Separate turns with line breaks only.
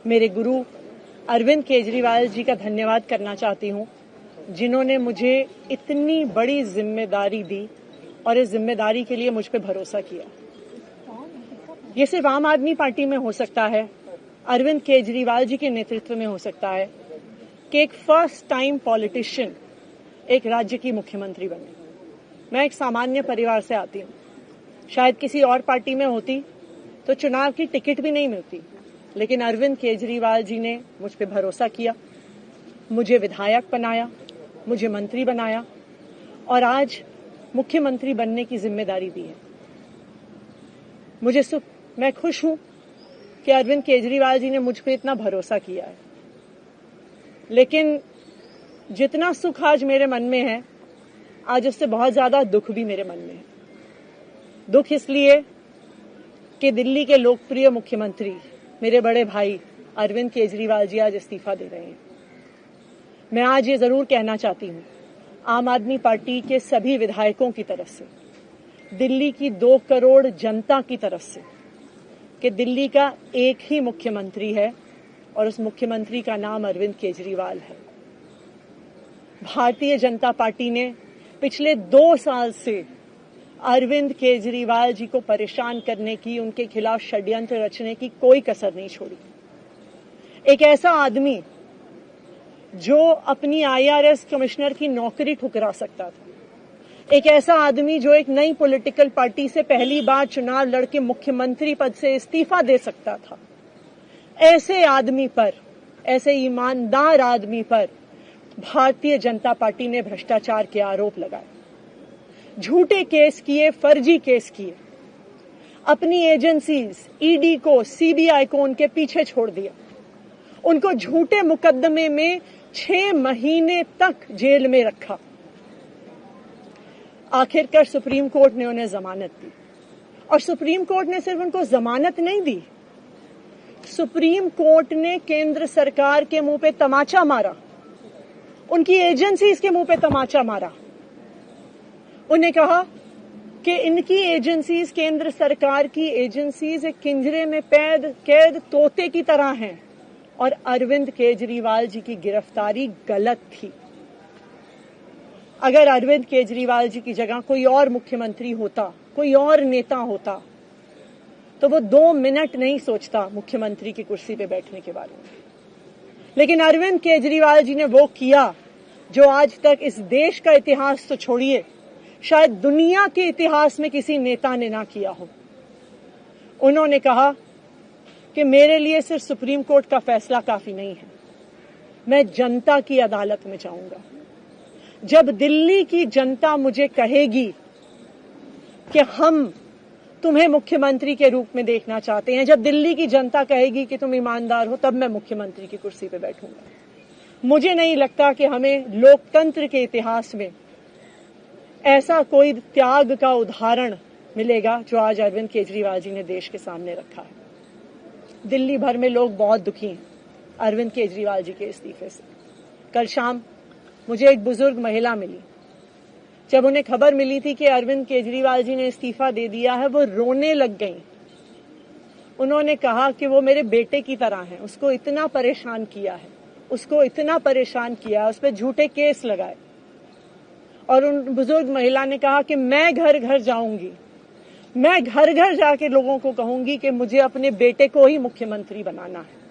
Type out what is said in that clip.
मेरे गुरु अरविंद केजरीवाल जी का धन्यवाद करना चाहती हूं, जिन्होंने मुझे इतनी बड़ी जिम्मेदारी दी और इस जिम्मेदारी के लिए मुझ पे भरोसा किया। ये सिर्फ आम आदमी पार्टी में हो सकता है, अरविंद केजरीवाल जी के नेतृत्व में हो सकता है कि एक फर्स्ट टाइम पॉलिटिशियन एक राज्य की मुख्यमंत्री बने। मैं एक सामान्य परिवार से आती हूँ। शायद किसी और पार्टी में होती तो चुनाव की टिकट भी नहीं मिलती, लेकिन अरविंद केजरीवाल जी ने मुझ पे भरोसा किया, मुझे विधायक बनाया, मुझे मंत्री बनाया और आज मुख्यमंत्री बनने की जिम्मेदारी दी है। मैं खुश हूं कि अरविंद केजरीवाल जी ने मुझ पे इतना भरोसा किया है, लेकिन जितना सुख आज मेरे मन में है, आज उससे बहुत ज्यादा दुख भी मेरे मन में है। दुख इसलिए कि दिल्ली के लोकप्रिय मुख्यमंत्री मेरे बड़े भाई अरविंद केजरीवाल जी आज इस्तीफा दे रहे हैं। मैं आज ये जरूर कहना चाहती हूं, आम आदमी पार्टी के सभी विधायकों की तरफ से, दिल्ली की 2 करोड़ जनता की तरफ से, कि दिल्ली का एक ही मुख्यमंत्री है और उस मुख्यमंत्री का नाम अरविंद केजरीवाल है। भारतीय जनता पार्टी ने पिछले 2 साल से अरविंद केजरीवाल जी को परेशान करने की, उनके खिलाफ षड्यंत्र रचने की कोई कसर नहीं छोड़ी। एक ऐसा आदमी जो अपनी IRS कमिश्नर की नौकरी ठुकरा सकता था, एक ऐसा आदमी जो एक नई पॉलिटिकल पार्टी से पहली बार चुनाव लड़के मुख्यमंत्री पद से इस्तीफा दे सकता था, ऐसे आदमी पर, ऐसे ईमानदार आदमी पर भारतीय जनता पार्टी ने भ्रष्टाचार के आरोप लगाए, झूठे केस किए, फर्जी केस किए, अपनी एजेंसीज ED को, CBI को उनके पीछे छोड़ दिया, उनको झूठे मुकदमे में 6 महीने तक जेल में रखा। आखिरकार सुप्रीम कोर्ट ने उन्हें जमानत दी और सुप्रीम कोर्ट ने सिर्फ उनको जमानत नहीं दी, सुप्रीम कोर्ट ने केंद्र सरकार के मुंह पे तमाचा मारा, उनकी एजेंसीज के मुंह पे तमाचा मारा। उन्हें कहा कि इनकी एजेंसीज, केंद्र सरकार की एजेंसीज एक पिंजरे में कैद तोते की तरह हैं और अरविंद केजरीवाल जी की गिरफ्तारी गलत थी। अगर अरविंद केजरीवाल जी की जगह कोई और मुख्यमंत्री होता, कोई और नेता होता, तो वो 2 मिनट नहीं सोचता मुख्यमंत्री की कुर्सी पे बैठने के बारे में। लेकिन अरविंद केजरीवाल जी ने वो किया जो आज तक इस देश का इतिहास तो छोड़िए, शायद दुनिया के इतिहास में किसी नेता ने ना किया हो। उन्होंने कहा कि मेरे लिए सिर्फ सुप्रीम कोर्ट का फैसला काफी नहीं है, मैं जनता की अदालत में जाऊंगा। जब दिल्ली की जनता मुझे कहेगी कि हम तुम्हें मुख्यमंत्री के रूप में देखना चाहते हैं, जब दिल्ली की जनता कहेगी कि तुम ईमानदार हो, तब मैं मुख्यमंत्री की कुर्सी पे बैठूंगा। मुझे नहीं लगता कि हमें लोकतंत्र के इतिहास में ऐसा कोई त्याग का उदाहरण मिलेगा जो आज अरविंद केजरीवाल जी ने देश के सामने रखा है। दिल्ली भर में लोग बहुत दुखी हैं अरविंद केजरीवाल जी के इस्तीफे से। कल शाम मुझे एक बुजुर्ग महिला मिली। जब उन्हें खबर मिली थी कि अरविंद केजरीवाल जी ने इस्तीफा दे दिया है, वो रोने लग गई। उन्होंने कहा कि वो मेरे बेटे की तरह है, उसको इतना परेशान किया है, उस पर झूठे केस लगाए। और उन बुजुर्ग महिला ने कहा कि मैं घर घर जाऊंगी, मैं घर घर जाके लोगों को कहूंगी कि मुझे अपने बेटे को ही मुख्यमंत्री बनाना है।